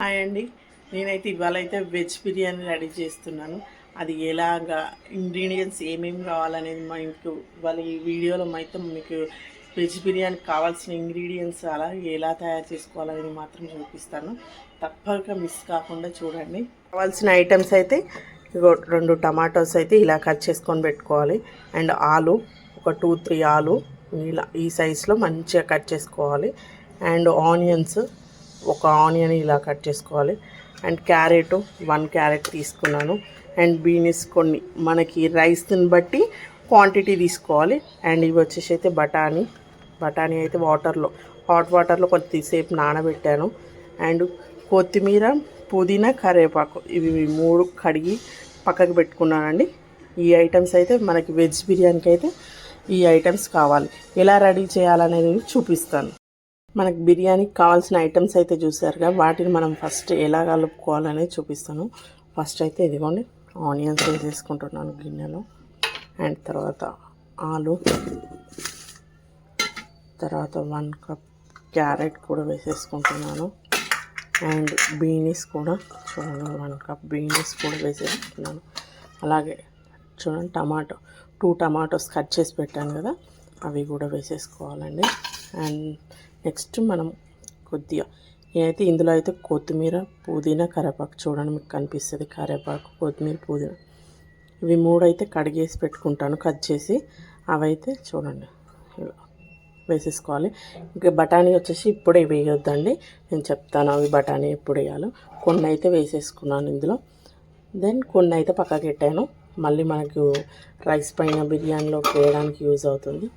Hi అండి. నేనైతే ఇవాళ అయితే వెజ్ బిర్యానీ రెడీ చేస్తున్నాను. అది ఎలాగా ఇంగ్రీడియంట్స్ ఏమేమి కావాలనేది మీకు ఇవాళ ఈ వీడియోలో అయితే మీకు వెజ్ బిర్యానీకి కావాల్సిన ఇంగ్రీడియంట్స్ అలాగే ఎలా తయారు చేసుకోవాలనేది మాత్రం చూపిస్తాను. తప్పక మిస్ కాకుండా చూడండి. కావాల్సిన ఐటమ్స్ అయితే ఇగో 2 టమాటోస్ అయితే ఇలా కట్ చేసుకొని పెట్టుకోవాలి. అండ్ ఆలు ఒక 2-3 ఆలు ఇలా ఈ సైజులో మంచిగా కట్ చేసుకోవాలి. అండ్ ఆనియన్స్ ఒక ఆనియన్ ఇలా కట్ చేసుకోవాలి. అండ్ క్యారెట్ 1 క్యారెట్ తీసుకున్నాను. అండ్ బీన్స్ కొన్ని మనకి రైస్ని బట్టి క్వాంటిటీ తీసుకోవాలి. అండ్ ఇవి వచ్చేసి అయితే బఠానీ అయితే హాట్ వాటర్లో కొద్దిసేపు నానబెట్టాను. అండ్ కొత్తిమీర, పుదీనా, కరివేపాకు ఇవి 3 కడిగి పక్కకు పెట్టుకున్నానండి. ఈ ఐటమ్స్ అయితే మనకి వెజ్ బిర్యానీకి అయితే ఈ ఐటమ్స్ కావాలి. ఎలా రెడీ చేయాలనేది చూపిస్తాను. మనకు బిర్యానీకి కావాల్సిన ఐటమ్స్ అయితే చూసారుగా, వాటిని మనం ఫస్ట్ ఎలా కలుపుకోవాలనేది చూపిస్తాను. ఫస్ట్ అయితే ఇదిగోండి ఆనియన్స్ వేసేసుకుంటున్నాను గిన్నెలో. అండ్ తర్వాత ఆలు, తర్వాత 1 కప్ క్యారెట్ కూడా వేసేసుకుంటున్నాను. అండ్ బీన్స్ కూడా చూడండి 1 కప్ బీన్స్ కూడా వేసేసుకుంటున్నాను. అలాగే చూడండి 2 టమాటోస్ కట్ చేసి పెట్టాను కదా, అవి కూడా వేసేసుకోవాలండి. అండ్ నెక్స్ట్ మనం కొద్దిగా నేనైతే ఇందులో అయితే కొత్తిమీర, పుదీనా, కరివేపాకు చూడండి మీకు కనిపిస్తుంది. కరివేపాకు, కొత్తిమీర, పుదీనా ఇవి 3 అయితే కడిగేసి పెట్టుకుంటాను కట్ చేసి. అవైతే చూడండి ఇలా వేసేసుకోవాలి. ఇంకా బఠానీ వచ్చేసి ఇప్పుడే వేయొద్దండి, నేను చెప్తాను అవి బఠానీ ఎప్పుడు వేయాలో. కొన్ని అయితే వేసేసుకున్నాను ఇందులో. దెన్ కొన్ని అయితే పక్కకి పెట్టాను, మళ్ళీ మనకు రైస్ పైన బిర్యానీలోకి వేయడానికి యూజ్ అవుతుంది.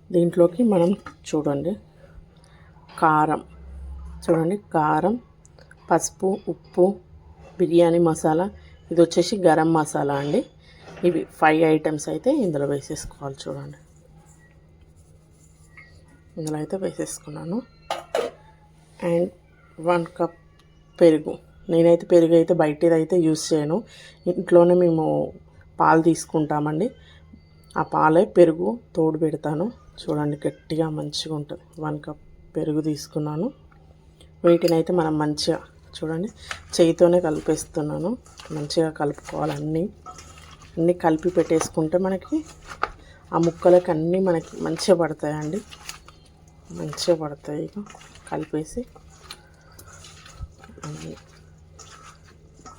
దీంట్లోకి మనం చూడండి కారం, పసుపు, ఉప్పు, బిర్యానీ మసాలా, ఇది వచ్చేసి గరం మసాలా అండి. ఇవి 5 ఐటమ్స్ అయితే ఇందులో వేసేసుకోవాలి. చూడండి ఇందులో అయితే వేసేసుకున్నాను. అండ్ 1 కప్ పెరుగు. నేనైతే పెరుగు అయితే బయటది అయితే యూజ్ చేయను, ఇంట్లోనే మేము పాలు తీసుకుంటామండి. ఆ పాలే పెరుగు తోడు పెడతాను. చూడండి గట్టిగా మంచిగా ఉంటుంది. 1 కప్ పెరుగు తీసుకున్నాను. వీటిని అయితే మనం మంచిగా చూడండి చేయితోనే కలిపేస్తున్నాను. మంచిగా కలుపుకోవాలి. అన్నీ కలిపి పెట్టేసుకుంటే మనకి ఆ ముక్కలకి అన్నీ మనకి మంచిగా పడతాయండి. మంచిగా పడతాయి. ఇక కలిపేసి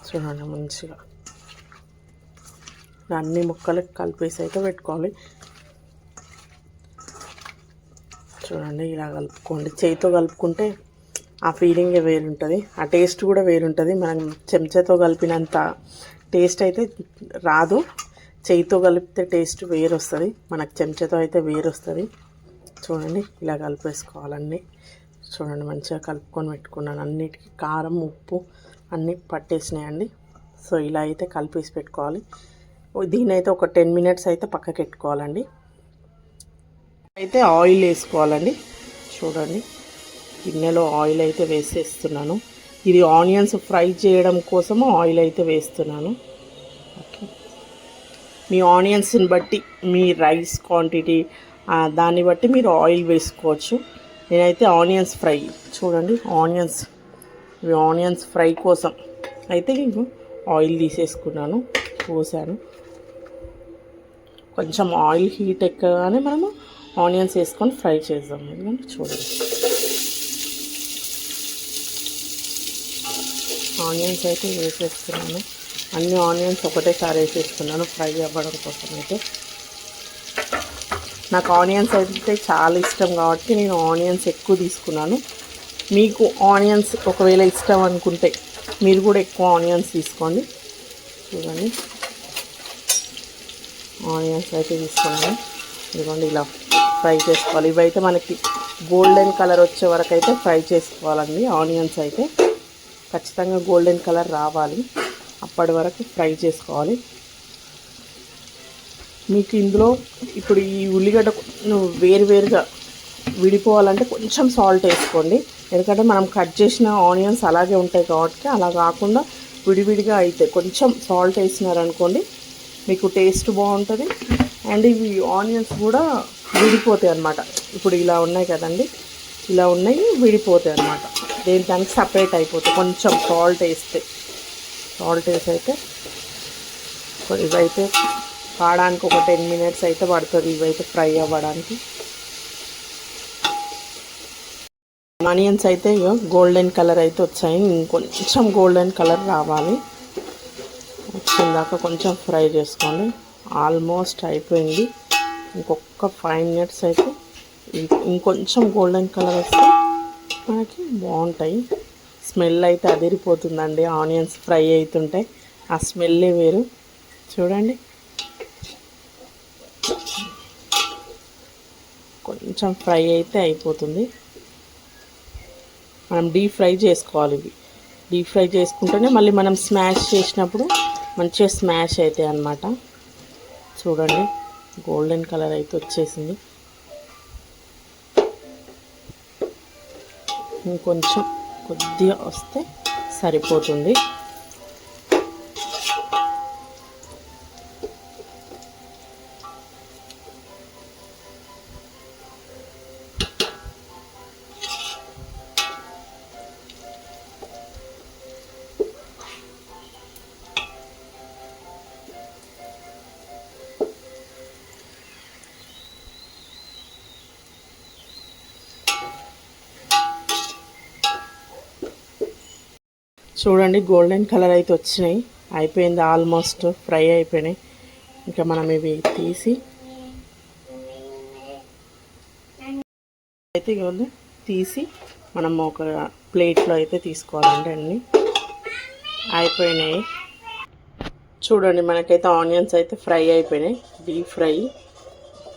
చూడండి మంచిగా అన్ని ముక్కలకి కలిపేసి అయితే పెట్టుకోవాలి. చూడండి ఇలా కలుపుకోండి. చేతితో కలుపుకుంటే ఆ ఫీలింగే వేరుంటుంది, ఆ టేస్ట్ కూడా వేరుంటుంది. మనం చెంచాతో కలిపినంత టేస్ట్ అయితే రాదు. చేతితో కలిపితే టేస్ట్ వేరు వస్తుంది, మనకు చెంచాతో అయితే వేరు వస్తుంది. చూడండి ఇలా కలిపేసుకోవాలన్నీ. చూడండి మంచిగా కలుపుకొని పెట్టుకున్నాను. అన్నిటికీ కారం, ఉప్పు అన్నీ పట్టేసినాయండి. సో ఇలా అయితే కలిపేసి పెట్టుకోవాలి. దీని అయితే ఒక 10 మినిట్స్ అయితే పక్కకి పెట్టుకోవాలండి. అయితే ఆయిల్ వేసుకోవాలండి. చూడండి గిన్నెలో ఆయిల్ అయితే వేసేస్తున్నాను. ఇది ఆనియన్స్ ఫ్రై చేయడం కోసము ఆయిల్ అయితే వేస్తున్నాను. ఓకే, మీ ఆనియన్స్ని బట్టి మీ రైస్ క్వాంటిటీ దాన్ని బట్టి మీరు ఆయిల్ వేసుకోవచ్చు. నేనైతే ఆనియన్స్ ఫ్రై చూడండి ఆనియన్స్ ఫ్రై కోసం అయితే నేను ఆయిల్ తీసేసుకున్నాను, పోసాను. కొంచెం ఆయిల్ హీట్ ఎక్కగానే మనము ఆనియన్స్ వేసుకొని ఫ్రై చేద్దాం. ఎందుకంటే చూడండి ఆనియన్స్ అయితే వేసేస్తున్నాను. అన్ని ఆనియన్స్ ఒకటేసారి వేసేస్తున్నాను ఫ్రై అవ్వడం కోసం. అయితే నాకు ఆనియన్స్ అయితే చాలా ఇష్టం కాబట్టి నేను ఆనియన్స్ ఎక్కువ తీసుకున్నాను. మీకు ఆనియన్స్ ఒకవేళ ఇష్టం అనుకుంటే మీరు కూడా ఎక్కువ ఆనియన్స్ తీసుకోండి. చూడండి ఆనియన్స్ అయితే తీసుకున్నాను. ఇదిగోండి ఇలా ఫ్రై చేసుకోవాలి. ఇవైతే మనకి గోల్డెన్ కలర్ వచ్చే వరకు అయితే ఫ్రై చేసుకోవాలండి. ఆనియన్స్ అయితే ఖచ్చితంగా గోల్డెన్ కలర్ రావాలి, అప్పటి వరకు ఫ్రై చేసుకోవాలి. మీకు ఇందులో ఇప్పుడు ఈ ఉల్లిగడ్డ వేరుగా విడిపోవాలంటే కొంచెం సాల్ట్ వేసుకోండి. ఎందుకంటే మనం కట్ చేసిన ఆనియన్స్ అలాగే ఉంటాయి కాబట్టి అలా కాకుండా విడివిడిగా అయితే కొంచెం సాల్ట్ వేసినారనుకోండి మీకు టేస్ట్ బాగుంటుంది. అండ్ ఇవి ఆనియన్స్ కూడా విడిపోతాయి అన్నమాట. ఇప్పుడు ఇలా ఉన్నాయి కదండి, ఇలా ఉన్నాయి విడిపోతాయి అన్నమాట. దానికి సపరేట్ అయిపోతుంది. కొంచెం సాల్ట్ వేస్తే అయితే ఇవైతే కావడానికి ఒక 10 minutes అయితే పడుతుంది. ఇవైతే ఫ్రై అవ్వడానికి. ఆనియన్స్ అయితే గోల్డెన్ కలర్ అయితే వచ్చాయి. ఇంకొంచెం గోల్డెన్ కలర్ రావాలి. వచ్చిందాక కొంచెం ఫ్రై చేసుకోండి. ఆల్మోస్ట్ అయిపోయింది. ఇంకొక 5 minutes అయితే ఇంకొంచెం గోల్డెన్ కలర్ వస్తే మనకి బాగుంటాయి. స్మెల్ అయితే అదిరిపోతుందండి. ఆనియన్స్ ఫ్రై అవుతుంటే ఆ స్మెల్లే వేరు. చూడండి, కొంచెం ఫ్రై అయితే అయిపోతుంది. మనం డీప్ ఫ్రై చేసుకోవాలి. ఇవి డీప్ ఫ్రై చేసుకుంటేనే మళ్ళీ మనం స్మాష్ చేసినప్పుడు మంచిగా స్మాష్ అవుతాయి అన్నమాట. చూడండి, గోల్డెన్ కలర్ అయితే వచ్చేసింది. ఇంకొంచెం కొద్దిగా వస్తే సరిపోతుంది. చూడండి, గోల్డెన్ కలర్ అయితే వచ్చినాయి. అయిపోయింది, ఆల్మోస్ట్ ఫ్రై అయిపోయినాయి. ఇంకా మనం ఇవి తీసి అయితే మనం ఒక ప్లేట్లో అయితే తీసుకోవాలండి. అన్నీ అయిపోయినాయి. చూడండి, మనకైతే ఆనియన్స్ అయితే ఫ్రై అయిపోయినాయి. డీప్ ఫ్రై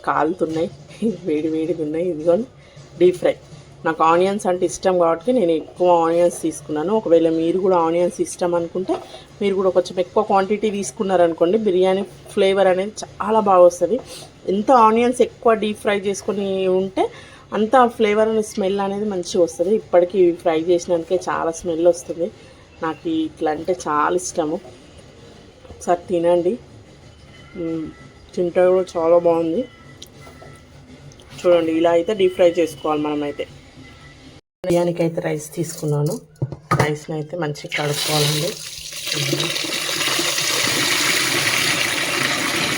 కాలుతున్నాయి, వేడి వేడిగా ఉన్నాయి. ఇదిగోండి డీప్ ఫ్రై. నాకు ఆనియన్స్ అంటే ఇష్టం కాబట్టి నేను ఎక్కువ ఆనియన్స్ తీసుకున్నాను. ఒకవేళ మీరు కూడా ఆనియన్స్ ఇష్టం అనుకుంటే మీరు కూడా కొంచెం ఎక్కువ క్వాంటిటీ తీసుకున్నారనుకోండి, బిర్యానీ ఫ్లేవర్ అనేది చాలా బాగా వస్తుంది. ఎంత ఆనియన్స్ ఎక్కువ డీప్ ఫ్రై చేసుకొని ఉంటే అంత ఫ్లేవర్ అనే స్మెల్ అనేది మంచిగా వస్తుంది. ఇప్పటికీ ఫ్రై చేసినందుకే చాలా స్మెల్ వస్తుంది. నాకు ఇట్లా అంటే చాలా ఇష్టము. ఒకసారి తినండి, తింటే కూడా చాలా బాగుంది. చూడండి, ఇలా అయితే డీప్ ఫ్రై చేసుకోవాలి మనమైతే. బిర్యానీకి అయితే రైస్ తీసుకున్నాను. రైస్ని అయితే మంచిగా కడుక్కోవాలండి.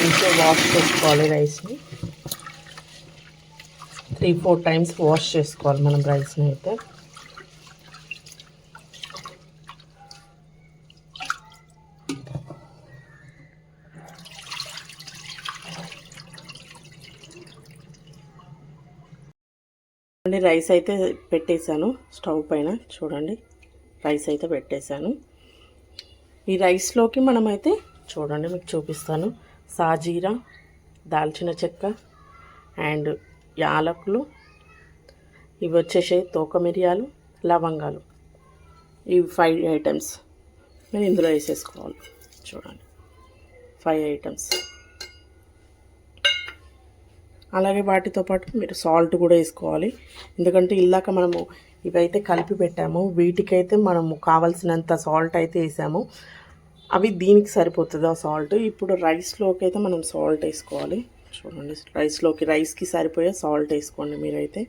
మంచిగా వాష్ చేసుకోవాలి. రైస్ని 3-4 times వాష్ చేసుకోవాలి మనం రైస్ని అయితే. రైస్ అయితే పెట్టేశాను స్టవ్ పైన. చూడండి, రైస్ అయితే పెట్టేశాను. ఈ రైస్లోకి మనమైతే చూడండి మీకు చూపిస్తాను. సాజీరా, దాల్చిన చెక్క అండ్ యాలకులు, ఇవి వచ్చేసి తోక మిరియాలు, లవంగాలు, ఇవి 5 items నేను ఇందులో వేసేసుకోవాలి. చూడండి, 5 items. అలాగే వాటితో పాటు మీరు సాల్ట్ కూడా వేసుకోవాలి. ఎందుకంటే ఇందాక మనము ఇవైతే కలిపి పెట్టాము, వీటికైతే మనము కావాల్సినంత సాల్ట్ అయితే వేసాము. అవి దీనికి సరిపోతుంది ఆ సాల్ట్. ఇప్పుడు రైస్లోకి అయితే మనం సాల్ట్ వేసుకోవాలి. చూడండి, రైస్కి సరిపోయే సాల్ట్ వేసుకోండి. మీరైతే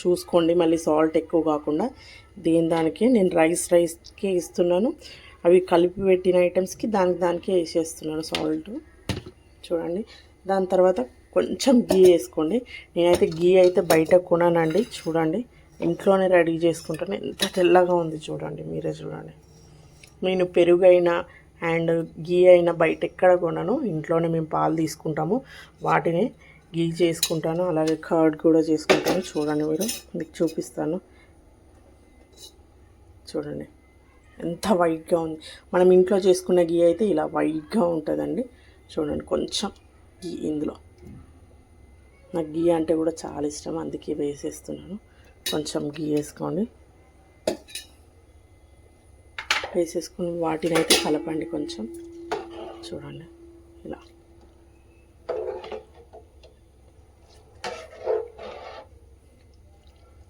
చూసుకోండి, మళ్ళీ సాల్ట్ ఎక్కువ కాకుండా. దానికి నేను రైస్కి ఇస్తున్నాను. అవి కలిపి పెట్టిన ఐటమ్స్కి దానికే వేసేస్తున్నాను సాల్ట్. చూడండి, దాని తర్వాత కొంచెం గీ వేసుకోండి. నేనైతే గీ అయితే బయట కొనానండి. చూడండి, ఇంట్లోనే రెడీ చేసుకుంటాను. ఎంత తెల్లగా ఉంది చూడండి, మీరే చూడండి. నేను పెరుగైనా అండ్ గీ అయినా బయట ఎక్కడ కొనను. ఇంట్లోనే మేము పాలు తీసుకుంటాము, వాటిని గీ చేసుకుంటాను. అలాగే కర్డ్ కూడా చేసుకుంటాను. చూడండి, మీకు చూపిస్తాను. చూడండి ఎంత వైట్గా ఉంది. మనం ఇంట్లో చేసుకున్న గీ అయితే ఇలా వైట్గా ఉంటుందండి. చూడండి, కొంచెం గీ ఇందులో. నాకు గీ అంటే కూడా చాలా ఇష్టం, అందుకే వేసేస్తున్నాను. కొంచెం గీ వేసుకోండి. వేసేసుకుని వాటిని అయితే కలపండి కొంచెం. చూడండి, ఇలా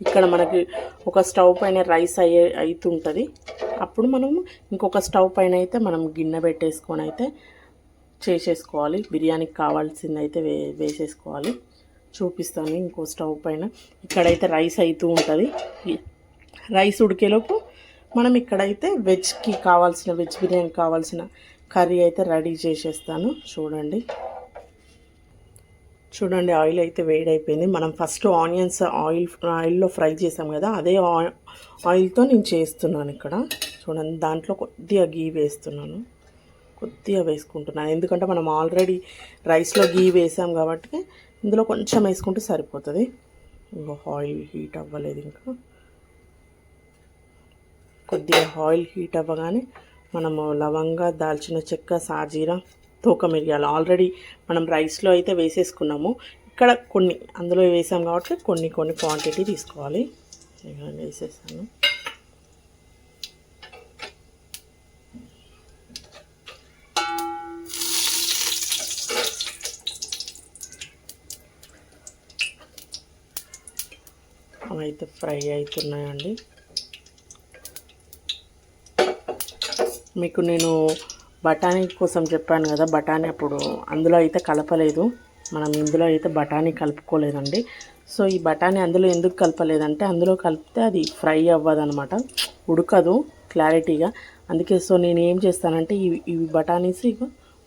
ఇక్కడ మనకి ఒక స్టవ్ పైన రైస్ అవుతుంటుంది. అప్పుడు మనము ఇంకొక స్టవ్ పైన అయితే మనం గిన్నె పెట్టేసుకొని అయితే చేసేసుకోవాలి. బిర్యానీకి కావాల్సింది అయితే వేసేసుకోవాలి. చూపిస్తాను ఇంకో స్టవ్ పైన. ఇక్కడైతే రైస్ అవుతూ ఉంటుంది. రైస్ ఉడికేలోపు మనం ఇక్కడైతే వెజ్ బిర్యానీ కావాల్సిన కర్రీ అయితే రెడీ చేసేస్తాను. చూడండి ఆయిల్ అయితే వేడైపోయింది. మనం ఫస్ట్ ఆనియన్స్ ఆయిల్లో ఫ్రై చేసాం కదా, అదే ఆయిల్తో నేను చేస్తున్నాను ఇక్కడ. చూడండి దాంట్లో కొద్దిగా గీ వేసుకుంటున్నాను, ఎందుకంటే మనం ఆల్రెడీ రైస్లో గీ వేసాం కాబట్టి ఇందులో కొంచెం వేసుకుంటే సరిపోతుంది. ఇంకో ఆయిల్ హీట్ అవ్వలేదు, ఇంకా కొద్దిగా ఆయిల్ హీట్ అవ్వగానే మనము లవంగా, దాల్చిన చెక్క, సాజీరా, తోక మిరియాలు ఆల్రెడీ మనం రైస్లో అయితే వేసేసుకున్నాము. ఇక్కడ కొన్ని అందులో వేసాం కాబట్టి కొన్ని క్వాంటిటీ తీసుకోవాలి. వేసేసాను. అవైతే ఫ్రై అవుతున్నాయండి. మీకు నేను బఠానీ కోసం చెప్పాను కదా, బఠానీ అప్పుడు అందులో అయితే కలపలేదు, మనం ఇందులో అయితే బఠానీ కలుపుకోలేదండి. సో ఈ బఠానీ అందులో ఎందుకు కలపలేదంటే, అందులో కలిపితే అది ఫ్రై అవ్వదనమాట, ఉడకదు క్లారిటీగా. అందుకే సో నేను ఏం చేస్తానంటే ఈ బఠానీస్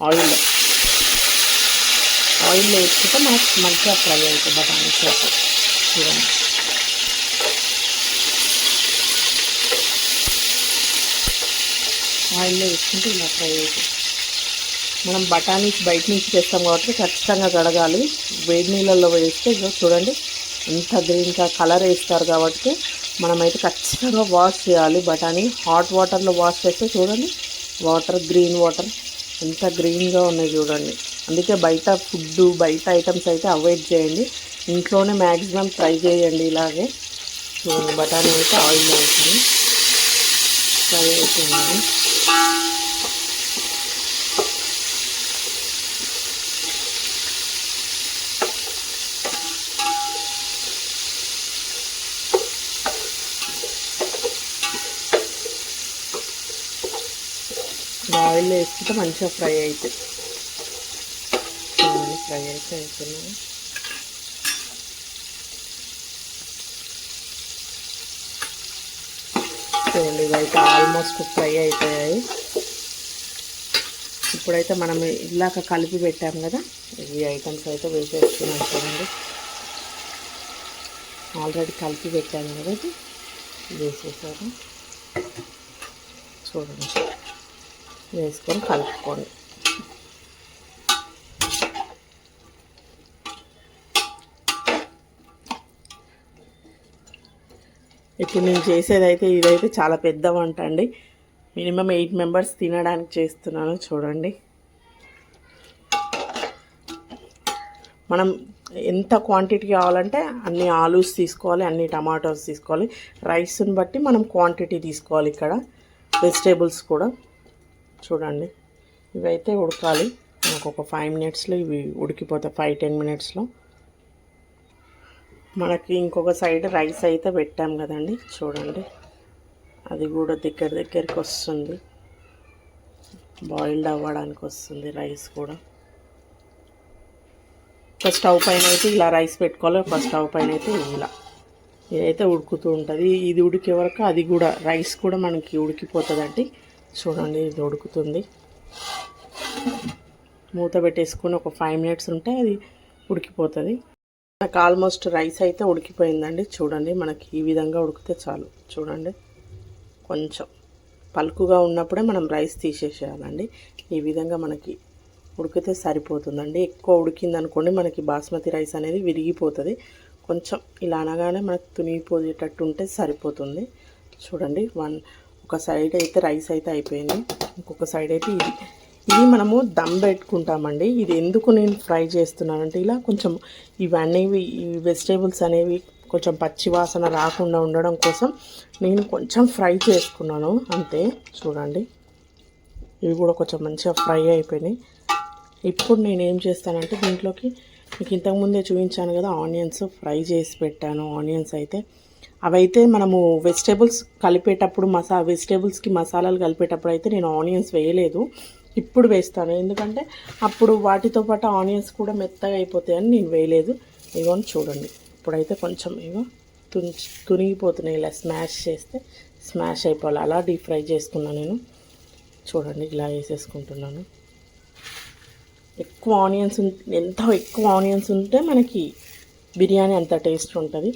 ఆయిల్లో వేసుకుంటే మనకు మంచిగా ఫ్రై అవుతుంది బఠానీస్ అయితే. చూడండి ఆయిల్లో వేసుకుంటే ఇలా ఫ్రై అవుతుంది. మనం బఠానీస్ బయట నుంచి తెస్తాం కాబట్టి ఖచ్చితంగా కడగాలి. వేడి నీళ్ళల్లో వేస్తే చూడండి ఎంత గ్రీన్గా కలర్ వేస్తారు కాబట్టి మనమైతే ఖచ్చితంగా వాష్ చేయాలి. బఠానీ హాట్ వాటర్లో వాష్ చేస్తే చూడండి గ్రీన్ వాటర్ ఎంత గ్రీన్గా ఉన్నాయి చూడండి. అందుకే బయట ఐటమ్స్ అయితే అవాయిడ్ చేయండి, ఇంట్లోనే మ్యాక్సిమం ట్రై చేయండి. ఇలాగే చూడండి బఠానీ అయితే ఆయిల్లో వేసాను, ఫ్రై అవుతుంది. ఆయిల్లో వేసుకుంటే మంచిగా ఫ్రై అవుతుంది. ఫ్రై అయితే అవుతున్నాయి. చూడండి ఇవైతే ఆల్మోస్ట్ ఫ్రై అయిపోయాయి. ఇప్పుడైతే మనం ఇలాగ కలిపి పెట్టాం కదా, ఈ ఐటమ్స్ అయితే వేసేస్తున్నాం. చూడండి ఆల్రెడీ కలిపి పెట్టాము కదా, ఇది వేసేసారు. చూడండి వేసుకొని కలుపుకోండి. ఇప్పుడు నేను చేసేదైతే ఇదైతే చాలా పెద్ద వంట అండి, మినిమం 8 మెంబర్స్ తినడానికి చేస్తున్నాను. చూడండి మనం ఎంత క్వాంటిటీ కావాలంటే అన్ని ఆలూస్ తీసుకోవాలి, అన్ని టమాటోస్ తీసుకోవాలి. రైస్ని బట్టి మనం క్వాంటిటీ తీసుకోవాలి. ఇక్కడ వెజిటేబుల్స్ కూడా చూడండి ఇవైతే ఉడకాలి. మనకు ఒక 5 మినిట్స్లో ఇవి ఉడికిపోతాయి, 5-10 మినిట్స్లో. మనకి ఇంకొక సైడ్ రైస్ అయితే పెట్టాం కదండి, చూడండి అది కూడా దగ్గరికి వస్తుంది, బాయిల్డ్ అవ్వడానికి వస్తుంది రైస్ కూడా. ఒక స్టవ్ పైన అయితే ఇలా రైస్ పెట్టుకోవాలి, ఒక స్టవ్ పైన అయితే ఇలా ఇదైతే ఉడుకుతూ ఉంటుంది. ఇది ఉడికే వరకు అది కూడా రైస్ కూడా మనకి ఉడికిపోతుందండి. చూడండి ఇది ఉడుకుతుంది. మూత పెట్టేసుకుని ఒక 5 మినిట్స్ ఉంటే అది ఉడికిపోతుంది. నాకు ఆల్మోస్ట్ రైస్ అయితే ఉడికిపోయిందండి. చూడండి మనకి ఈ విధంగా ఉడికితే చాలు. చూడండి కొంచెం పలుకుగా ఉన్నప్పుడే మనం రైస్ తీసేసేయాలండి. ఈ విధంగా మనకి ఉడికితే సరిపోతుందండి. ఎక్కువ ఉడికిందనుకోండి మనకి బాస్మతి రైస్ అనేది విరిగిపోతుంది. కొంచెం ఇలా అనగానే మనకు తునిగిపోయేటట్టు ఉంటే సరిపోతుంది. చూడండి ఒక సైడ్ అయితే రైస్ అయితే అయిపోయింది, ఇంకొక సైడ్ అయితే ఇది మనము దమ్ పెట్టుకుంటామండి. ఇది ఎందుకు నేను ఫ్రై చేస్తున్నానంటే ఇలా కొంచెం ఇవన్నీ ఈ వెజిటేబుల్స్ అనేవి కొంచెం పచ్చి వాసన రాకుండా ఉండడం కోసం నేను కొంచెం ఫ్రై చేసుకున్నాను అంతే. చూడండి ఇవి కూడా కొంచెం మంచిగా ఫ్రై అయిపోయినాయి. ఇప్పుడు నేను ఏం చేస్తానంటే దీంట్లోకి మీకు ఇంతకుముందే చూపించాను కదా, ఆనియన్స్ ఫ్రై చేసి పెట్టాను. ఆనియన్స్ అయితే అవైతే మనము వెజిటేబుల్స్ కలిపేటప్పుడు వెజిటేబుల్స్కి మసాలాలు కలిపేటప్పుడు అయితే నేను ఆనియన్స్ వేయలేదు, ఇప్పుడు వేస్తాను. ఎందుకంటే అప్పుడు వాటితో పాటు ఆనియన్స్ కూడా మెత్తగా అయిపోతాయని నేను వేయలేదు. ఇగోని చూడండి ఇప్పుడైతే కొంచెం తునిగిపోతున్నాయి. ఇలా స్మాష్ చేస్తే స్మాష్ అయిపోవాలి. అలా డీప్ ఫ్రై చేసుకున్నాను నేను. చూడండి ఇలా వేసేసుకుంటున్నాను. ఎక్కువ ఆనియన్స్ ఎంత ఎక్కువ ఆనియన్స్ ఉంటే మనకి బిర్యానీ అంత టేస్ట్ ఉంటుంది.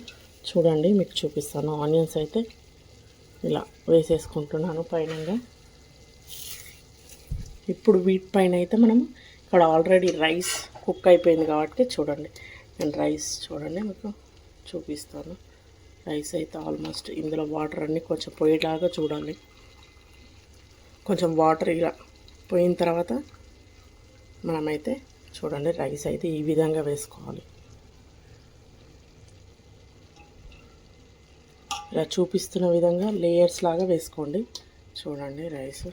చూడండి మీకు చూపిస్తాను. ఆనియన్స్ అయితే ఇలా వేసేసుకుంటున్నాను పైనంగా. ఇప్పుడు వీటిపైన అయితే మనం ఇక్కడ ఆల్రెడీ రైస్ కుక్ అయిపోయింది కాబట్టి చూడండి, నేను రైస్ చూడండి మీకు చూపిస్తాను. రైస్ అయితే ఆల్మోస్ట్ ఇందులో వాటర్ అన్నీ కొంచెం పోయేలాగా చూడాలి. కొంచెం వాటర్ ఇలా పోయిన తర్వాత మనమైతే చూడండి రైస్ అయితే ఈ విధంగా వేసుకోవాలి. ఇలా చూపిస్తున్న విధంగా లేయర్స్ లాగా వేసుకోండి. చూడండి రైస్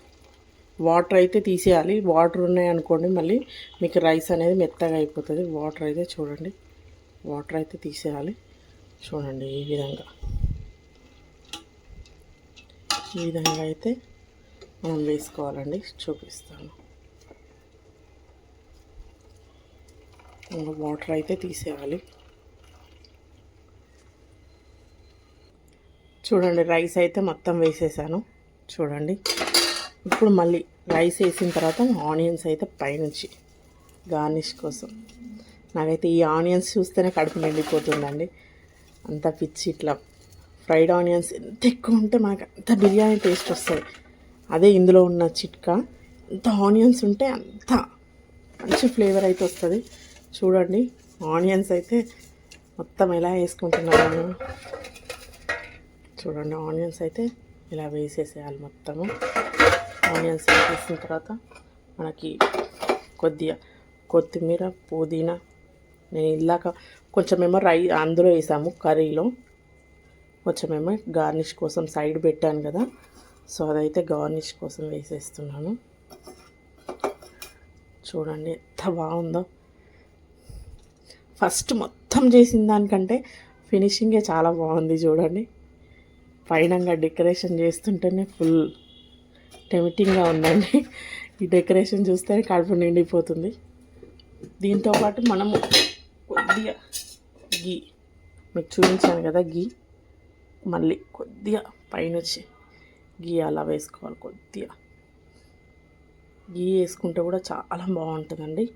వాటర్ అయితే తీసేయాలి. వాటర్ ఉన్నాయనుకోండి మళ్ళీ మీకు రైస్ అనేది మెత్తగా అయిపోతుంది. వాటర్ అయితే చూడండి, వాటర్ అయితే తీసేయాలి. చూడండి ఈ విధంగా అయితే మనం వేసుకోవాలండి. చూపిస్తాను. వాటర్ అయితే తీసేయాలి. చూడండి రైస్ అయితే మొత్తం వేసేసాను. చూడండి ఇప్పుడు మళ్ళీ రైస్ వేసిన తర్వాత ఆనియన్స్ అయితే పైనుంచి గార్నిష్ కోసం. నాకైతే ఈ ఆనియన్స్ చూస్తేనే కడుపు నిండిపోతుందండి. అంత పిచ్చి ఇట్లా ఫ్రైడ్ ఆనియన్స్ ఎంత ఎక్కువ ఉంటే మనకు అంత బిర్యానీ టేస్ట్ వస్తుంది. అదే ఇందులో ఉన్న చిట్కా. ఎంత ఆనియన్స్ ఉంటే అంత మంచి ఫ్లేవర్ అయితే వస్తుంది. చూడండి ఆనియన్స్ అయితే మొత్తం ఎలా వేసుకుంటున్నాను. చూడండి ఆనియన్స్ అయితే ఇలా వేసేసేయాలి మొత్తము. ఆనియన్స్ వేసేసిన తర్వాత మనకి కొద్దిగా కొత్తిమీర, పుదీనా, నేను ఇలాక కొంచెమేమో అందులో వేసాము కర్రీలో, కొంచెమేమో గార్నిష్ కోసం సైడ్ పెట్టాను కదా, సో అదైతే గార్నిష్ కోసం వేసేస్తున్నాను. చూడండి ఎంత బాగుందో. ఫస్ట్ మొత్తం చేసిన దానికంటే ఫినిషింగే చాలా బాగుంది. చూడండి పైనంగా డెకరేషన్ చేస్తుంటేనే ఫుల్ టెంప్టింగ్గా ఉందండి. ఈ డెకరేషన్ చూస్తే కడుపు నిండిపోతుంది. దీంతోపాటు మనము కొద్దిగా గీ మీకు చూపించాను కదా, గీ మళ్ళీ కొద్దిగా పైనొచ్చి గీ అలా వేసుకోవాలి. కొద్దిగా గీ వేసుకుంటే కూడా చాలా బాగుంటుందండి.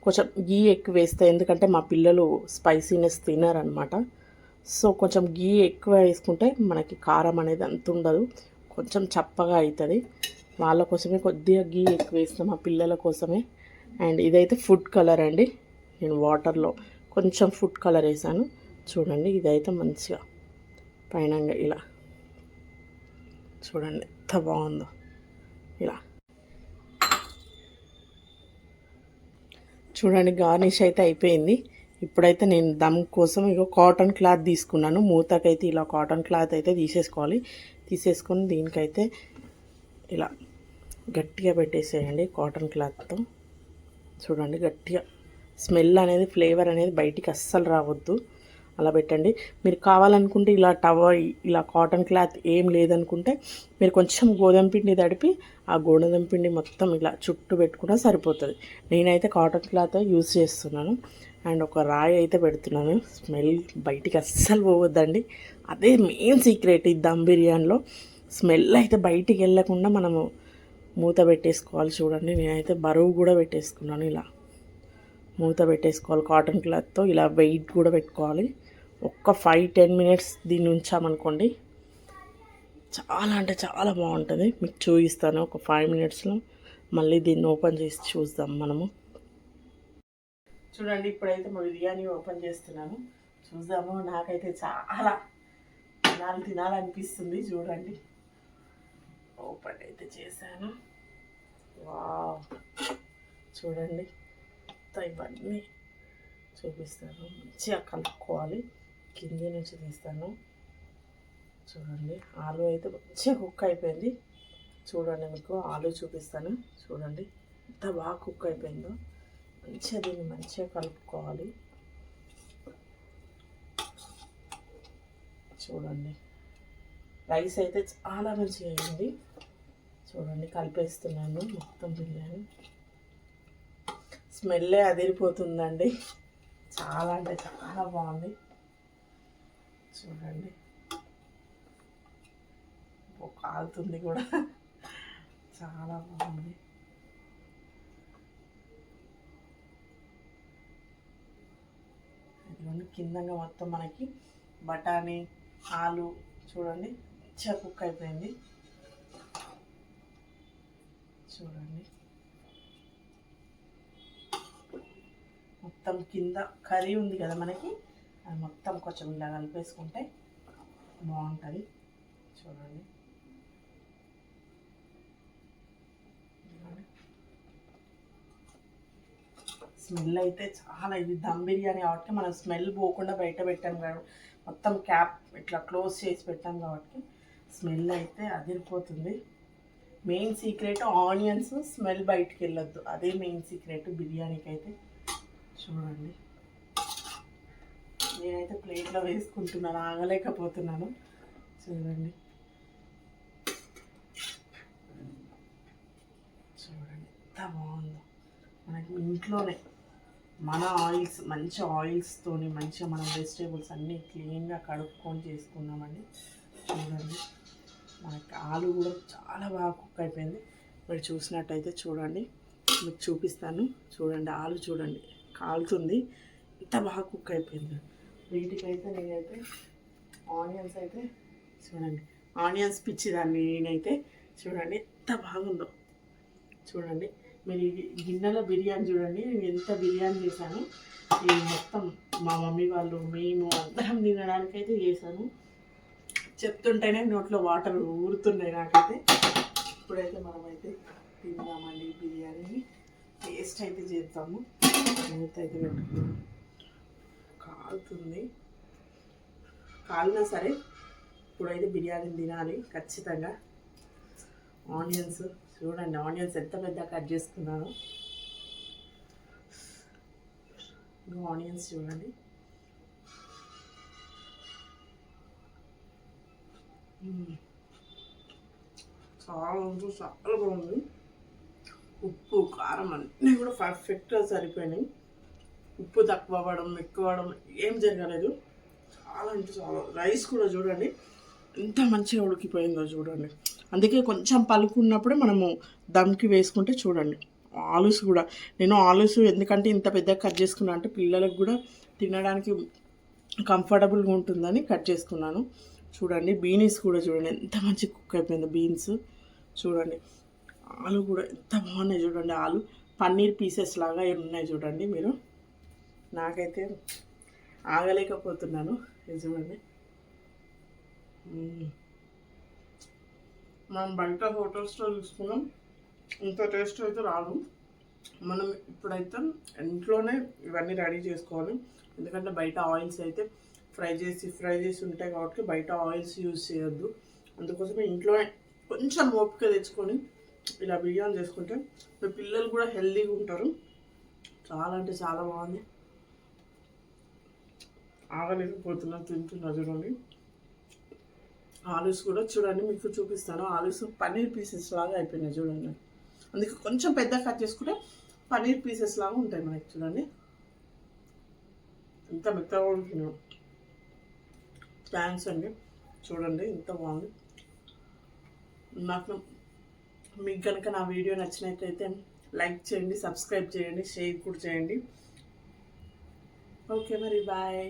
కొంచెం గీ ఎక్కువ వేస్తే, ఎందుకంటే మా పిల్లలు స్పైసీనెస్ తినారనమాట. సో కొంచెం గీ ఎక్కువ వేసుకుంటే మనకి కారం అనేది అంత ఉండదు, కొంచెం చప్పగా అవుతుంది. వాళ్ళ కోసమే కొద్దిగా గీ ఎక్కువ వేస్తాం, మా పిల్లల కోసమే. అండ్ ఇదైతే ఫుడ్ కలర్ అండి. నేను వాటర్లో కొంచెం ఫుడ్ కలర్ వేసాను. చూడండి ఇదైతే మంచిగా పైన ఇలా చూడండి ఎంత బాగుందో. ఇలా చూడండి గార్నిష్ అయితే అయిపోయింది. ఇప్పుడైతే నేను దమ్ కోసం కాటన్ క్లాత్ తీసుకున్నాను. మూతకైతే ఇలా కాటన్ క్లాత్ అయితే తీసేసుకొని దీనికైతే ఇలా గట్టిగా పెట్టేసేయండి కాటన్ క్లాత్తో. చూడండి గట్టిగా స్మెల్ అనేది, ఫ్లేవర్ అనేది బయటికి అస్సలు రావద్దు, అలా పెట్టండి. మీరు కావాలనుకుంటే ఇలా కాటన్ క్లాత్ ఏం లేదనుకుంటే మీరు కొంచెం గోధుమ పిండి తడిపి ఆ గోధుమ పిండి మొత్తం ఇలా చుట్టూ పెట్టుకున్నా సరిపోతుంది. నేనైతే కాటన్ క్లాత్ యూజ్ చేస్తున్నాను. అండ్ ఒక రాయి అయితే పెడుతున్నాను. స్మెల్ బయటికి అస్సలు పోవద్దండి. అదే మెయిన్ సీక్రెట్ ఈ దమ్ బిర్యానీలో. స్మెల్ అయితే బయటికి వెళ్ళకుండా మనము మూత పెట్టేసుకోవాలి. చూడండి నేనైతే బరువు కూడా పెట్టేసుకున్నాను. ఇలా మూత పెట్టేసుకోవాలి కాటన్ క్లాత్తో. ఇలా వెయిట్ కూడా పెట్టుకోవాలి. ఒక్క 5-10 మినిట్స్ దీన్ని ఉంచామనుకోండి చాలా అంటే చాలా బాగుంటుంది. మీకు చూపిస్తాను ఒక 5 మినిట్స్లో. మళ్ళీ దీన్ని ఓపెన్ చేసి చూద్దాం మనము. చూడండి ఇప్పుడైతే మా బిర్యానీ ఓపెన్ చేస్తున్నాను, చూద్దాము. నాకైతే చాలా తినాలనిపిస్తుంది. చూడండి ఓపెన్ అయితే చేశాను. వావ్ చూడండి ఇవన్నీ చూపిస్తాను. మంచిగా కలుపుకోవాలి. కింద నుంచి తీస్తాను. చూడండి ఆలు అయితే మంచిగా కుక్ అయిపోయింది. చూడండి మీకు ఆలు చూపిస్తాను. చూడండి ఎంత బాగా కుక్ అయిపోయిందో. మంచిగా దీన్ని మంచిగా కలుపుకోవాలి. చూడండి రైస్ అయితే చాలా మంచిగా అయింది. చూడండి కలిపేస్తున్నాను మొత్తం బిర్యానీ. స్మెల్లే అదిరిపోతుందండి. చాలా అంటే చాలా బాగుంది. చూడండి కాలుతుంది కూడా, చాలా బాగుంది. ఇదిగోండి కిందంగా మొత్తం మనకి బఠానీ ఆలు చూడండి మంచిగా కుక్ అయిపోయింది. చూడండి మొత్తం కింద కర్రీ ఉంది కదా మనకి, అది మొత్తం కొంచెం ఇలా కలిపేసుకుంటే బాగుంటుంది. చూడండి స్మెల్ అయితే చాలా, ఇది దమ్ బిర్యానీ కాబట్టి మనం స్మెల్ పోకుండా బయట పెట్టాం కాబట్టి, మొత్తం క్యాప్ ఇట్లా క్లోజ్ చేసి పెట్టాం కాబట్టి స్మెల్ అయితే అదిరిపోతుంది. మెయిన్ సీక్రెట్ ఆనియన్స్ స్మెల్ బయటికి వెళ్ళొద్దు, అదే మెయిన్ సీక్రెట్ బిర్యానీకి అయితే. చూడండి నేనైతే ప్లేట్లో వేసుకుంటున్నాను, ఆగలేకపోతున్నాను. చూడండి చూడండి ఎంత బాగుందో. మనకి ఇంట్లోనే మన ఆయిల్స్, మంచి ఆయిల్స్తోని మంచిగా మనం వెజిటేబుల్స్ అన్నీ క్లీన్గా కడుక్కొని చేసుకున్నామండి. చూడండి మనకి ఆలు కూడా చాలా బాగా కుక్ అయిపోయింది. మీరు చూసినట్టయితే చూడండి, మీకు చూపిస్తాను. చూడండి ఆలు చూడండి కాలుతుంది, ఎంత బాగా కుక్ అయిపోయింది. వీటికైతే నేనైతే ఆనియన్స్ అయితే చూడండి, ఆనియన్స్ పిచ్చిదాన్ని నేనైతే. చూడండి ఎంత బాగుందో. చూడండి మీరు ఈ గిన్నెలో బిర్యానీ చూడండి, నేను ఎంత బిర్యానీ చేశాను. ఇది మొత్తం మా మమ్మీ వాళ్ళు మేము అందరం తినడానికైతే చేశాను. చెప్తుంటేనే నోట్లో వాటర్ ఊరుతున్నాయి నాకైతే. ఇప్పుడైతే మనమైతే తిందామండి బిర్యానీని, టేస్ట్ అయితే చేద్దాము. మూత అయితే పెట్టుకున్నాం, కాలుతుంది. కాలినా సరే ఇప్పుడైతే బిర్యానీ తినాలి ఖచ్చితంగా. ఆనియన్స్ చూడండి, ఆనియన్స్ ఎంత పెద్ద కట్ చేసుకున్నాను. ఆనియన్స్ చూడండి చాలా చాలా బాగుంది. ఉప్పు కారం అన్నీ కూడా పర్ఫెక్ట్గా సరిపోయినాయి. ఉప్పు తక్కువ అవ్వడం ఎక్కువ అవ్వడం ఏం జరగలేదు. చాలా అంటే చాలా. రైస్ కూడా చూడండి ఎంత మంచిగా ఉడికిపోయిందో చూడండి. అందుకే కొంచెం పలుకున్నప్పుడే మనము దమ్కి వేసుకుంటే చూడండి. ఆలూస్ కూడా నేను ఆలూస్ ఎందుకంటే ఇంత పెద్దగా కట్ చేసుకున్నా అంటే పిల్లలకు కూడా తినడానికి కంఫర్టబుల్గా ఉంటుందని కట్ చేసుకున్నాను. చూడండి బీన్స్ కూడా చూడండి ఎంత మంచి కుక్ అయిపోయిందో. బీన్స్ చూడండి, ఆలు కూడా ఎంత బాగున్నాయి చూడండి. ఆలు పన్నీర్ పీసెస్ లాగా ఉన్నాయి చూడండి మీరు. నాకైతే ఆగలేకపోతున్నాను. ఇది చూడండి, మనం బయట హోటల్స్లో చూసుకున్నాం ఇంత టేస్ట్ అయితే రాదు. మనం ఇప్పుడైతే ఇంట్లోనే ఇవన్నీ రెడీ చేసుకోవాలి. ఎందుకంటే బయట ఆయిల్స్ అయితే ఫ్రై చేసి ఉంటాయి కాబట్టి బయట ఆయిల్స్ యూజ్ చేయొద్దు. అందుకోసమే ఇంట్లోనే కొంచెం ఓపిక తెచ్చుకొని ఇలా బిర్యానీ చేసుకుంటే మీ పిల్లలు కూడా హెల్తీగా ఉంటారు. చాలా అంటే చాలా బాగుంది. ఆగలేకపోతున్నా, తింటున్నా చూడండి. ఆలూస్ కూడా చూడండి మీకు చూపిస్తాను. ఆలూస్ పన్నీర్ పీసెస్ లాగా అయిపోయినాయి చూడండి. అందుకే కొంచెం పెద్ద కట్ చేసుకుంటే పన్నీర్ పీసెస్ లాగా ఉంటాయి మనకి. చూడండి ఎంత మెత్తగా ఉంటున్నాయి. థ్యాంక్స్ అండి. చూడండి ఎంత బాగుంది. నాకు మీకు కనుక నా వీడియో నచ్చినట్లయితే లైక్ చేయండి, సబ్స్క్రైబ్ చేయండి, షేర్ కూడా చేయండి. ఓకే మరి బాయ్.